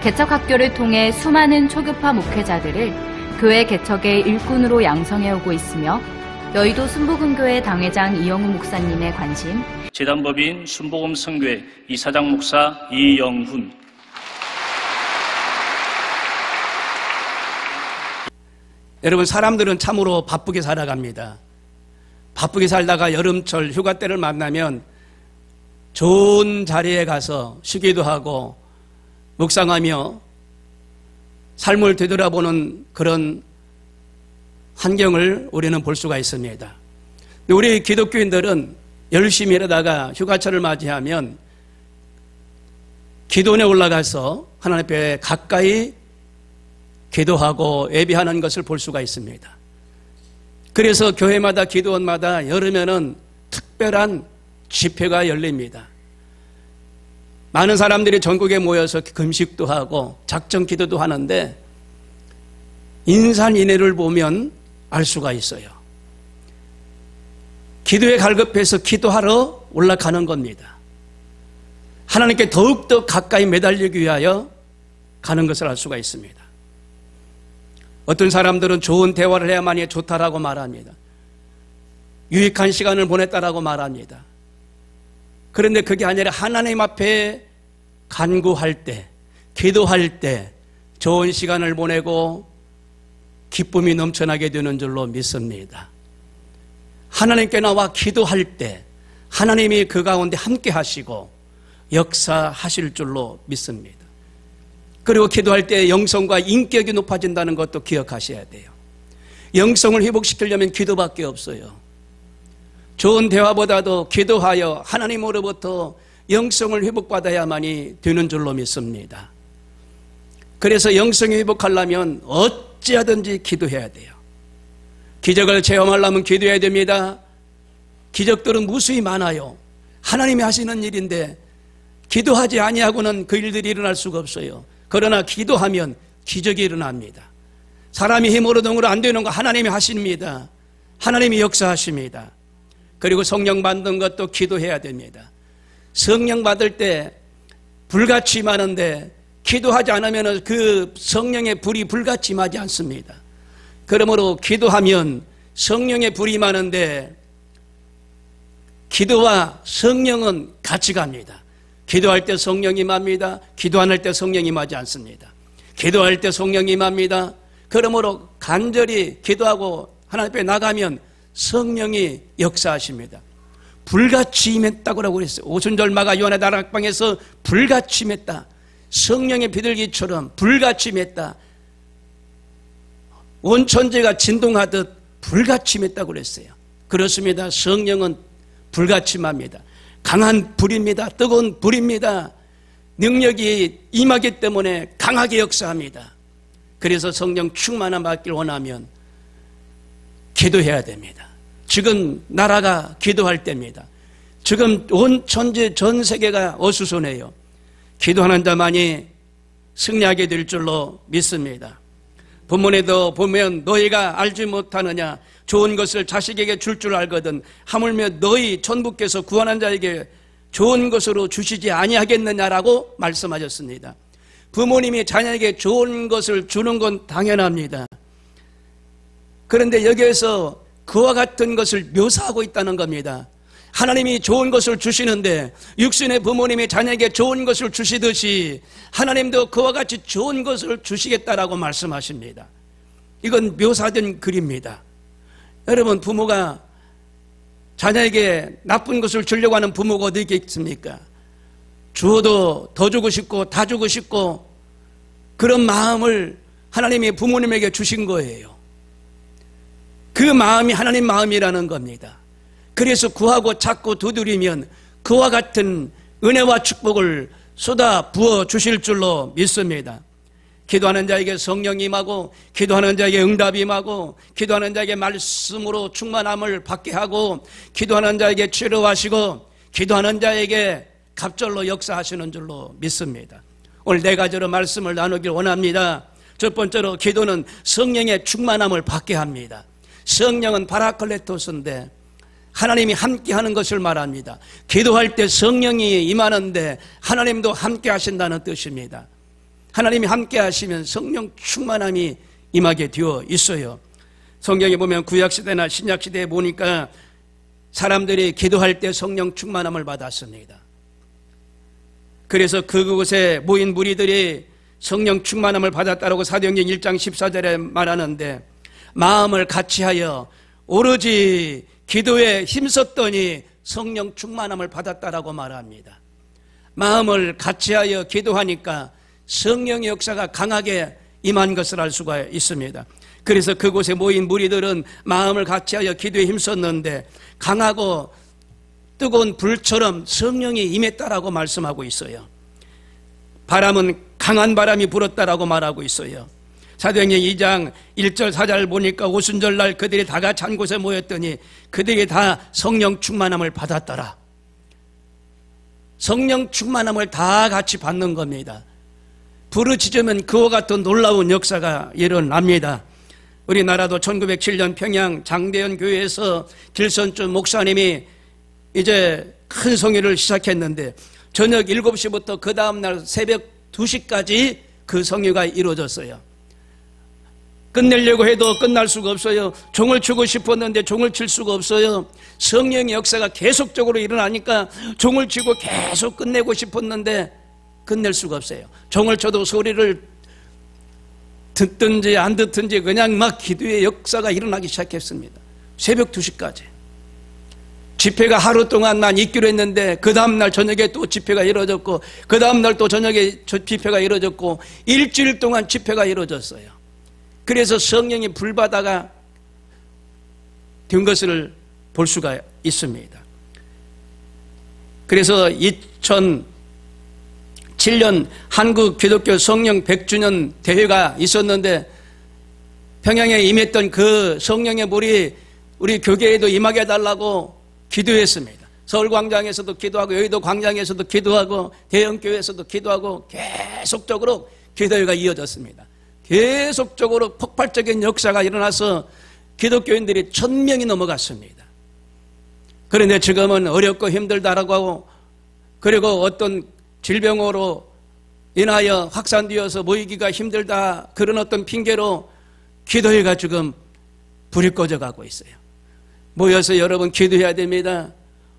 개척학교를 통해 수많은 초교파 목회자들을 교회 개척의 일꾼으로 양성해오고 있으며 여의도 순복음교회 당회장 이영우 목사님의 관심, 재단법인 순복음선교회 이사장 목사 이영훈. 여러분, 사람들은 참으로 바쁘게 살아갑니다. 바쁘게 살다가 여름철 휴가 때를 만나면 좋은 자리에 가서 쉬기도 하고 묵상하며 삶을 되돌아보는 그런 환경을 우리는 볼 수가 있습니다. 우리 기독교인들은 열심히 일하다가 휴가철을 맞이하면 기도원에 올라가서 하나님 앞에 가까이 기도하고 예배하는 것을 볼 수가 있습니다. 그래서 교회마다 기도원마다 여름에는 특별한 집회가 열립니다. 많은 사람들이 전국에 모여서 금식도 하고 작정 기도도 하는데 인산인해를 보면 알 수가 있어요. 기도에 갈급해서 기도하러 올라가는 겁니다. 하나님께 더욱더 가까이 매달리기 위하여 가는 것을 알 수가 있습니다. 어떤 사람들은 좋은 대화를 해야만이 좋다라고 말합니다. 유익한 시간을 보냈다라고 말합니다. 그런데 그게 아니라 하나님 앞에 간구할 때, 기도할 때 좋은 시간을 보내고 기쁨이 넘쳐나게 되는 줄로 믿습니다. 하나님께 나와 기도할 때 하나님이 그 가운데 함께 하시고 역사하실 줄로 믿습니다. 그리고 기도할 때 영성과 인격이 높아진다는 것도 기억하셔야 돼요. 영성을 회복시키려면 기도밖에 없어요. 좋은 대화보다도 기도하여 하나님으로부터 영성을 회복받아야만이 되는 줄로 믿습니다. 그래서 영성이 회복하려면 어찌하든지 기도해야 돼요. 기적을 체험하려면 기도해야 됩니다. 기적들은 무수히 많아요. 하나님이 하시는 일인데 기도하지 아니하고는 그 일들이 일어날 수가 없어요. 그러나 기도하면 기적이 일어납니다. 사람이 힘으로 등으로 안 되는 거 하나님이 하십니다. 하나님이 역사하십니다. 그리고 성령 받는 것도 기도해야 됩니다. 성령 받을 때 불같이 임하는데 기도하지 않으면 그 성령의 불이 불같이 임하지 않습니다. 그러므로 기도하면 성령의 불이 임하는데 기도와 성령은 같이 갑니다. 기도할 때 성령이 임합니다. 기도 안 할 때 성령이 임하지 않습니다. 기도할 때 성령이 임합니다. 그러므로 간절히 기도하고 하나님 앞에 나가면 성령이 역사하십니다. 불같이 임했다고 그랬어요. 오순절마가 요한의 다락방에서 불같이 임했다. 성령의 비둘기처럼 불같이 임했다. 온 천지가 진동하듯 불같이 임했다고 그랬어요. 그렇습니다. 성령은 불같이 임합니다. 강한 불입니다. 뜨거운 불입니다. 능력이 임하기 때문에 강하게 역사합니다. 그래서 성령 충만함 받길 원하면 기도해야 됩니다. 지금 나라가 기도할 때입니다. 지금 온 천지 전 세계가 어수선해요. 기도하는 자만이 승리하게 될 줄로 믿습니다. 본문에도 보면 너희가 알지 못하느냐, 좋은 것을 자식에게 줄 줄 알거든 하물며 너희 천부께서 구원한 자에게 좋은 것으로 주시지 아니하겠느냐라고 말씀하셨습니다. 부모님이 자녀에게 좋은 것을 주는 건 당연합니다. 그런데 여기에서 그와 같은 것을 묘사하고 있다는 겁니다. 하나님이 좋은 것을 주시는데 육신의 부모님이 자녀에게 좋은 것을 주시듯이 하나님도 그와 같이 좋은 것을 주시겠다라고 말씀하십니다. 이건 묘사된 글입니다. 여러분, 부모가 자녀에게 나쁜 것을 주려고 하는 부모가 어디 있겠습니까? 주어도 더 주고 싶고 다 주고 싶고 그런 마음을 하나님이 부모님에게 주신 거예요. 그 마음이 하나님 마음이라는 겁니다. 그래서 구하고 찾고 두드리면 그와 같은 은혜와 축복을 쏟아 부어 주실 줄로 믿습니다. 기도하는 자에게 성령이 임하고 기도하는 자에게 응답이 임하고 기도하는 자에게 말씀으로 충만함을 받게 하고 기도하는 자에게 치료하시고 기도하는 자에게 갑절로 역사하시는 줄로 믿습니다. 오늘 네 가지로 말씀을 나누길 원합니다. 첫 번째로 기도는 성령의 충만함을 받게 합니다. 성령은 파라클레토스인데 하나님이 함께하는 것을 말합니다. 기도할 때 성령이 임하는데 하나님도 함께 하신다는 뜻입니다. 하나님이 함께 하시면 성령 충만함이 임하게 되어 있어요. 성경에 보면 구약시대나 신약시대에 보니까 사람들이 기도할 때 성령 충만함을 받았습니다. 그래서 그곳에 모인 무리들이 성령 충만함을 받았다라고 사도행전 1장 14절에 말하는데, 마음을 같이하여 오로지 기도에 힘썼더니 성령 충만함을 받았다라고 말합니다. 마음을 같이하여 기도하니까 성령의 역사가 강하게 임한 것을 알 수가 있습니다. 그래서 그곳에 모인 무리들은 마음을 같이하여 기도에 힘썼는데 강하고 뜨거운 불처럼 성령이 임했다라고 말씀하고 있어요. 바람은 강한 바람이 불었다라고 말하고 있어요. 사도행전 2장 1절 4절 보니까 오순절날 그들이 다 같이 한 곳에 모였더니 그들이 다 성령 충만함을 받았더라. 성령 충만함을 다 같이 받는 겁니다. 부르짖으면 그와 같은 놀라운 역사가 일어납니다. 우리나라도 1907년 평양 장대현 교회에서 길선주 목사님이 이제 큰 성회를 시작했는데 저녁 7시부터 그 다음날 새벽 2시까지 그 성회가 이루어졌어요. 끝내려고 해도 끝날 수가 없어요. 종을 치고 싶었는데 종을 칠 수가 없어요. 성령의 역사가 계속적으로 일어나니까 종을 치고 계속 끝내고 싶었는데 끝낼 수가 없어요. 종을 쳐도 소리를 듣든지 안 듣든지 그냥 막 기도의 역사가 일어나기 시작했습니다. 새벽 2시까지. 집회가 하루 동안만 있기로 했는데 그 다음날 저녁에 또 집회가 이루어졌고 그 다음날 또 저녁에 집회가 이루어졌고 일주일 동안 집회가 이루어졌어요. 그래서 성령이 불바다가 된 것을 볼 수가 있습니다. 그래서 2007년 한국 기독교 성령 100주년 대회가 있었는데 평양에 임했던 그 성령의 물이 우리 교계에도 임하게 해달라고 기도했습니다. 서울광장에서도 기도하고 여의도 광장에서도 기도하고 대형교회에서도 기도하고 계속적으로 기도회가 이어졌습니다. 계속적으로 폭발적인 역사가 일어나서 기독교인들이 1000명이 넘어갔습니다. 그런데 지금은 어렵고 힘들다라고 하고 그리고 어떤 질병으로 인하여 확산되어서 모이기가 힘들다 그런 어떤 핑계로 기도회가 지금 불이 꺼져가고 있어요. 모여서 여러분 기도해야 됩니다.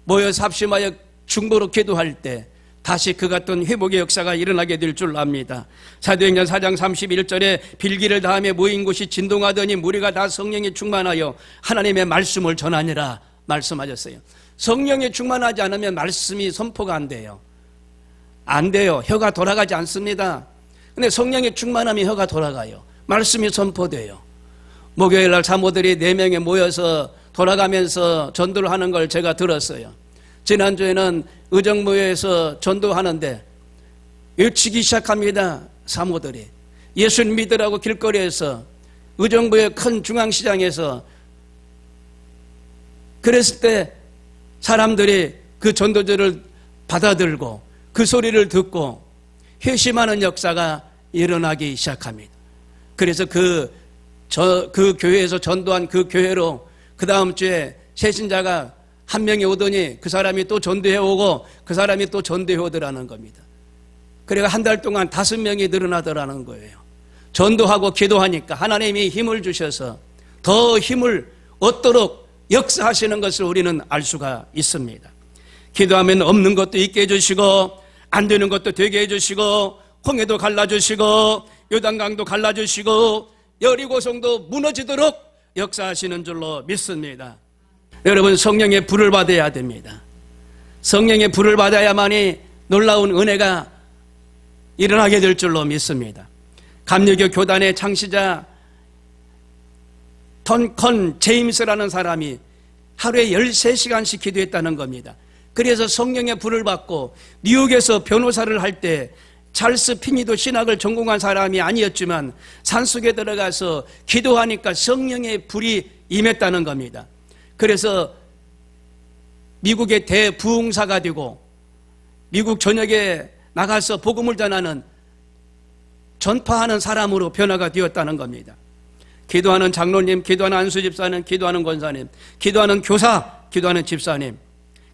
모여서 합심하여 중보로 기도할 때 다시 그 같은 회복의 역사가 일어나게 될 줄 압니다. 사도행전 4장 31절에 빌기를 다음에 모인 곳이 진동하더니 무리가 다 성령에 충만하여 하나님의 말씀을 전하니라 말씀하셨어요. 성령에 충만하지 않으면 말씀이 선포가 안 돼요. 안 돼요. 혀가 돌아가지 않습니다. 근데 성령에 충만하면 혀가 돌아가요. 말씀이 선포돼요. 목요일 날 사모들이 4명이 모여서 돌아가면서 전도를 하는 걸 제가 들었어요. 지난주에는 의정부에서 전도하는데 외치기 시작합니다. 사모들이 예수를 믿으라고 길거리에서 의정부의 큰 중앙시장에서 그랬을 때 사람들이 그 전도자를 받아들고 그 소리를 듣고 회심하는 역사가 일어나기 시작합니다. 그래서 그 교회에서 전도한 그 교회로 그 다음 주에 새신자가 한 명이 오더니 그 사람이 또 전도해 오고 그 사람이 또 전도해 오더라는 겁니다. 그래가 한 달 동안 5명이 늘어나더라는 거예요. 전도하고 기도하니까 하나님이 힘을 주셔서 더 힘을 얻도록 역사하시는 것을 우리는 알 수가 있습니다. 기도하면 없는 것도 있게 해주시고 안 되는 것도 되게 해주시고 홍해도 갈라주시고 요단강도 갈라주시고 여리고성도 무너지도록 역사하시는 줄로 믿습니다. 여러분 성령의 불을 받아야 됩니다. 성령의 불을 받아야만이 놀라운 은혜가 일어나게 될 줄로 믿습니다. 감리교 교단의 창시자 턴컨 제임스라는 사람이 하루에 13시간씩 기도했다는 겁니다. 그래서 성령의 불을 받고 뉴욕에서 변호사를 할 때 찰스 피니도 신학을 전공한 사람이 아니었지만 산속에 들어가서 기도하니까 성령의 불이 임했다는 겁니다. 그래서 미국의 대부흥사가 되고 미국 전역에 나가서 복음을 전하는 전파하는 사람으로 변화가 되었다는 겁니다. 기도하는 장로님, 기도하는 안수 집사님, 기도하는 권사님, 기도하는 교사, 기도하는 집사님,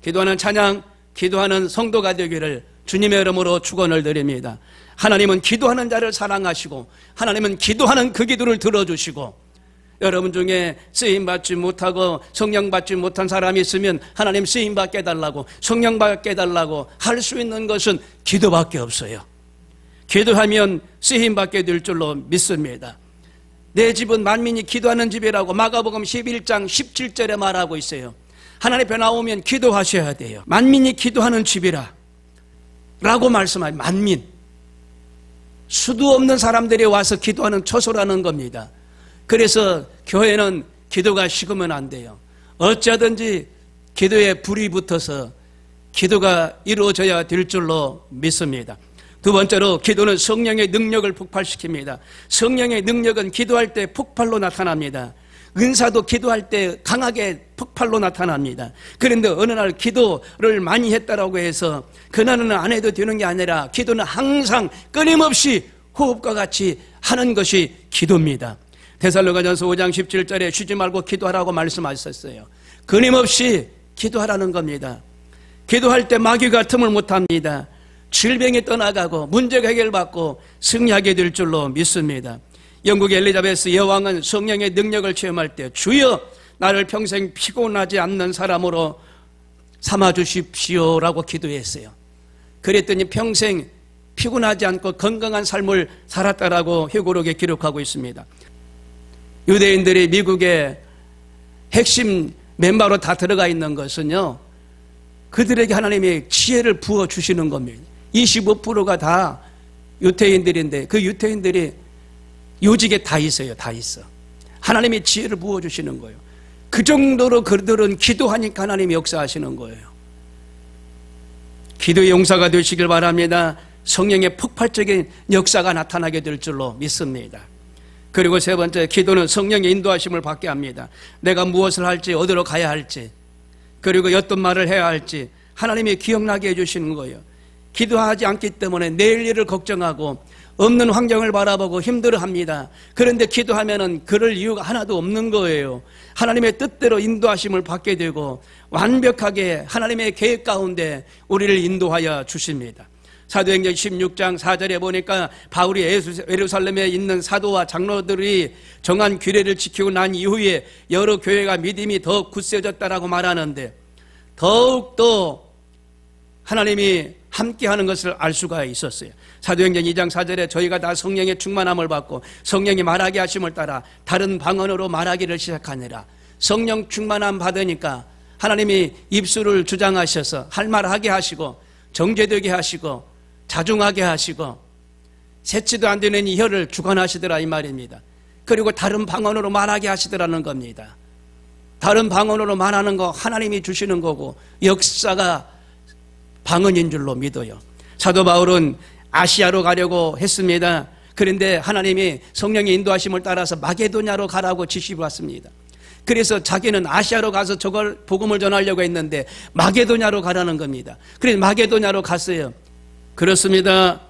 기도하는 찬양, 기도하는 성도가 되기를 주님의 이름으로 축원을 드립니다. 하나님은 기도하는 자를 사랑하시고 하나님은 기도하는 그 기도를 들어주시고, 여러분 중에 쓰임받지 못하고 성령받지 못한 사람이 있으면 하나님 쓰임받게 해달라고, 성령받게 해달라고 할 수 있는 것은 기도밖에 없어요. 기도하면 쓰임받게 될 줄로 믿습니다. 내 집은 만민이 기도하는 집이라고 마가복음 11장 17절에 말하고 있어요. 하나님 앞에 나오면 기도하셔야 돼요. 만민이 기도하는 집이라 라고 말씀하죠. 만민, 수도 없는 사람들이 와서 기도하는 처소라는 겁니다. 그래서 교회는 기도가 식으면 안 돼요. 어찌하든지 기도에 불이 붙어서 기도가 이루어져야 될 줄로 믿습니다. 두 번째로, 기도는 성령의 능력을 폭발시킵니다. 성령의 능력은 기도할 때 폭발로 나타납니다. 은사도 기도할 때 강하게 폭발로 나타납니다. 그런데 어느 날 기도를 많이 했다라고 해서 그날은 안 해도 되는 게 아니라, 기도는 항상 끊임없이 호흡과 같이 하는 것이 기도입니다. 데살로니가전서 5장 17절에 쉬지 말고 기도하라고 말씀하셨어요. 끊임없이 기도하라는 겁니다. 기도할 때 마귀가 틈을 못합니다. 질병이 떠나가고 문제가 해결받고 승리하게 될 줄로 믿습니다. 영국의 엘리자베스 여왕은 성령의 능력을 체험할 때, 주여 나를 평생 피곤하지 않는 사람으로 삼아주십시오라고 기도했어요. 그랬더니 평생 피곤하지 않고 건강한 삶을 살았다라고 회고록에 기록하고 있습니다. 유대인들이 미국의 핵심 멤버로 다 들어가 있는 것은요, 그들에게 하나님이 지혜를 부어주시는 겁니다. 25%가 다 유태인들인데 그 유태인들이 요직에 다 있어요. 다 있어. 하나님이 지혜를 부어주시는 거예요. 그 정도로 그들은 기도하니까 하나님이 역사하시는 거예요. 기도의 용사가 되시길 바랍니다. 성령의 폭발적인 역사가 나타나게 될 줄로 믿습니다. 그리고 세 번째, 기도는 성령의 인도하심을 받게 합니다. 내가 무엇을 할지, 어디로 가야 할지, 그리고 어떤 말을 해야 할지 하나님이 기억나게 해주시는 거예요. 기도하지 않기 때문에 내일 일을 걱정하고 없는 환경을 바라보고 힘들어합니다. 그런데 기도하면은 그럴 이유가 하나도 없는 거예요. 하나님의 뜻대로 인도하심을 받게 되고 완벽하게 하나님의 계획 가운데 우리를 인도하여 주십니다. 사도행전 16장 4절에 보니까 바울이 예루살렘에 있는 사도와 장로들이 정한 규례를 지키고 난 이후에 여러 교회가 믿음이 더 굳세졌다라고 말하는데, 더욱더 하나님이 함께하는 것을 알 수가 있었어요. 사도행전 2장 4절에 저희가 다 성령의 충만함을 받고 성령이 말하게 하심을 따라 다른 방언으로 말하기를 시작하니라. 성령 충만함 받으니까 하나님이 입술을 주장하셔서 할 말하게 하시고 정죄되게 하시고 자중하게 하시고 세치도 안 되는 이 혀를 주관하시더라 이 말입니다. 그리고 다른 방언으로 말하게 하시더라는 겁니다. 다른 방언으로 말하는 거 하나님이 주시는 거고 역사가 방언인 줄로 믿어요. 사도 바울은 아시아로 가려고 했습니다. 그런데 하나님이 성령의 인도하심을 따라서 마게도냐로 가라고 지시받습니다. 그래서 자기는 아시아로 가서 저걸 복음을 전하려고 했는데 마게도냐로 가라는 겁니다. 그래서 마게도냐로 갔어요. 그렇습니다.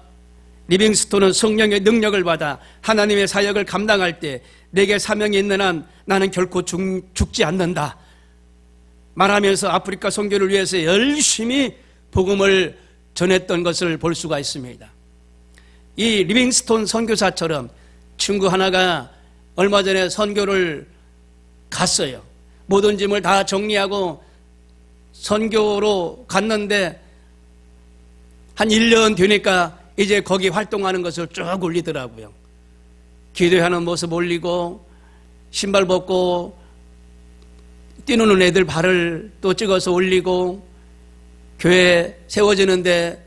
리빙스톤은 성령의 능력을 받아 하나님의 사역을 감당할 때 내게 사명이 있는 한 나는 결코 죽지 않는다 말하면서 아프리카 선교를 위해서 열심히 복음을 전했던 것을 볼 수가 있습니다. 이 리빙스톤 선교사처럼 친구 하나가 얼마 전에 선교를 갔어요. 모든 짐을 다 정리하고 선교로 갔는데 한 1년 되니까 이제 거기 활동하는 것을 쭉 올리더라고요. 기도하는 모습 올리고 신발 벗고 뛰노는 애들 발을 또 찍어서 올리고 교회 세워지는데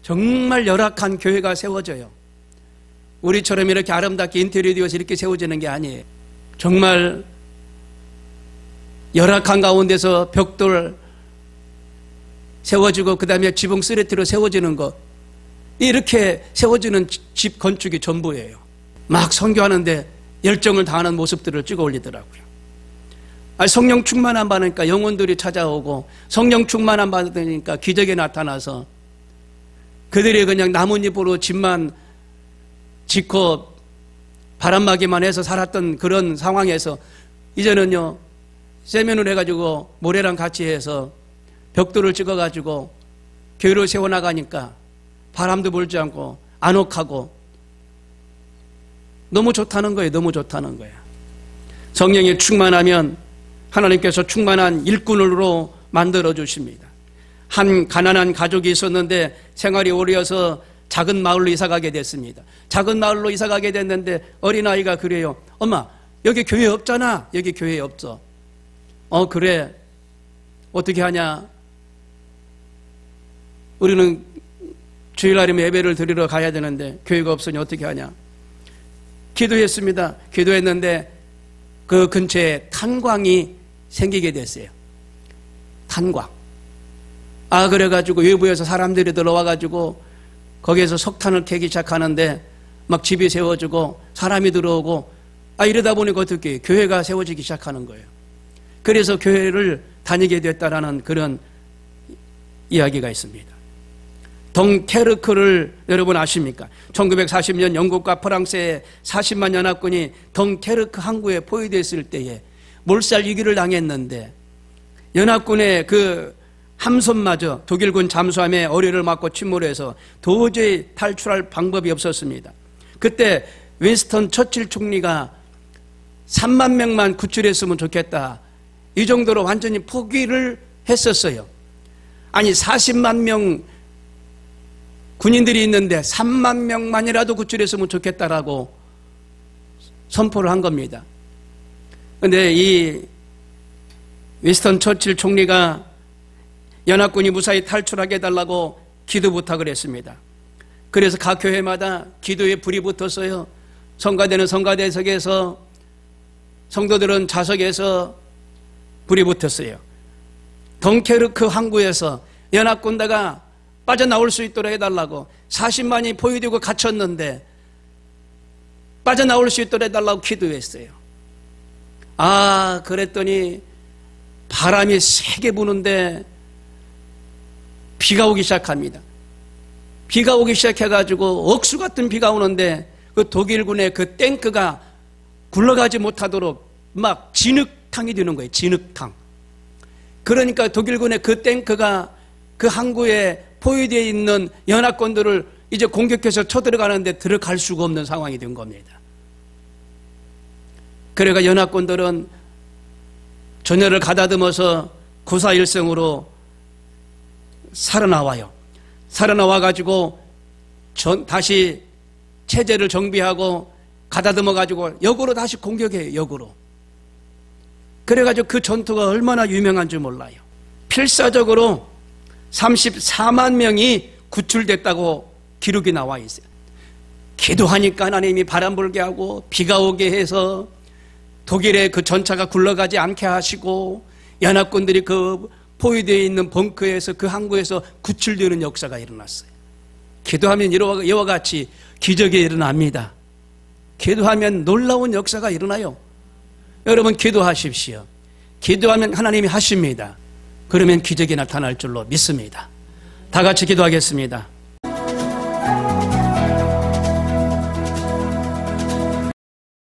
정말 열악한 교회가 세워져요. 우리처럼 이렇게 아름답게 인테리어 되어서 이렇게 세워지는 게 아니에요. 정말 열악한 가운데서 벽돌 세워지고 그 다음에 지붕 쓰레기로 세워지는 것, 이렇게 세워지는 집 건축이 전부예요. 막 선교하는데 열정을 다하는 모습들을 찍어 올리더라고요. 성령 충만함 받으니까 영혼들이 찾아오고 성령 충만함 받으니까 기적이 나타나서 그들이 그냥 나뭇잎으로 집만 짓고 바람막이만 해서 살았던 그런 상황에서 이제는요 세면을 해가지고 모래랑 같이 해서 벽돌을 찍어가지고 교회를 세워나가니까 바람도 불지 않고 안옥하고 너무 좋다는 거예요. 너무 좋다는 거예요. 성령이 충만하면 하나님께서 충만한 일꾼으로 만들어 주십니다. 한 가난한 가족이 있었는데 생활이 어려워서 작은 마을로 이사가게 됐습니다. 작은 마을로 이사가게 됐는데 어린아이가 그래요. 엄마, 여기 교회 없잖아. 여기 교회 없어. 그래. 어떻게 하냐? 우리는 주일날이면 예배를 드리러 가야 되는데 교회가 없으니 어떻게 하냐? 기도했습니다. 기도했는데 그 근처에 탄광이 생기게 됐어요. 탄광. 그래가지고 외부에서 사람들이 들어와가지고 거기에서 석탄을 캐기 시작하는데 막 집이 세워지고 사람이 들어오고 이러다 보니까 어떻게 교회가 세워지기 시작하는 거예요. 그래서 교회를 다니게 됐다라는 그런 이야기가 있습니다. 덩케르크를 여러분 아십니까? 1940년 영국과 프랑스의 40만 연합군이 덩케르크 항구에 포위됐을 때에 몰살 위기를 당했는데 연합군의 그 함선마저 독일군 잠수함에 어뢰를 맞고 침몰해서 도저히 탈출할 방법이 없었습니다. 그때 윈스턴 처칠 총리가 3만 명만 구출했으면 좋겠다. 이 정도로 완전히 포기를 했었어요. 아니 40만 명 군인들이 있는데 3만 명만이라도 구출했으면 좋겠다라고 선포를 한 겁니다. 그런데 이 윈스턴 처칠 총리가 연합군이 무사히 탈출하게 해달라고 기도 부탁을 했습니다. 그래서 각 교회마다 기도에 불이 붙었어요. 성가대는 성가대석에서, 성도들은 좌석에서 불이 붙었어요. 덩케르크 항구에서 연합군대가 빠져나올 수 있도록 해달라고 40만이 포위되고 갇혔는데 빠져나올 수 있도록 해달라고 기도했어요. 그랬더니 바람이 세게 부는데 비가 오기 시작합니다. 비가 오기 시작해가지고 억수 같은 비가 오는데 그 독일군의 그 탱크가 굴러가지 못하도록 막 진흙탕이 되는 거예요. 진흙탕. 그러니까 독일군의 그 탱크가 그 항구에 포위되어 있는 연합군들을 이제 공격해서 쳐들어가는데 들어갈 수가 없는 상황이 된 겁니다. 그래가 연합군들은 전열을 가다듬어서 구사일성으로 살아나와요. 살아나와가지고 다시 체제를 정비하고 가다듬어가지고 역으로 다시 공격해요. 역으로. 그래가지고 그 전투가 얼마나 유명한지 몰라요. 필사적으로 34만 명이 구출됐다고 기록이 나와 있어요. 기도하니까 하나님이 바람 불게 하고 비가 오게 해서 독일의 그 전차가 굴러가지 않게 하시고 연합군들이 그 포위되어 있는 벙커에서 그 항구에서 구출되는 역사가 일어났어요. 기도하면 이와 같이 기적이 일어납니다. 기도하면 놀라운 역사가 일어나요. 여러분 기도하십시오. 기도하면 하나님이 하십니다. 그러면 기적이 나타날 줄로 믿습니다. 다 같이 기도하겠습니다.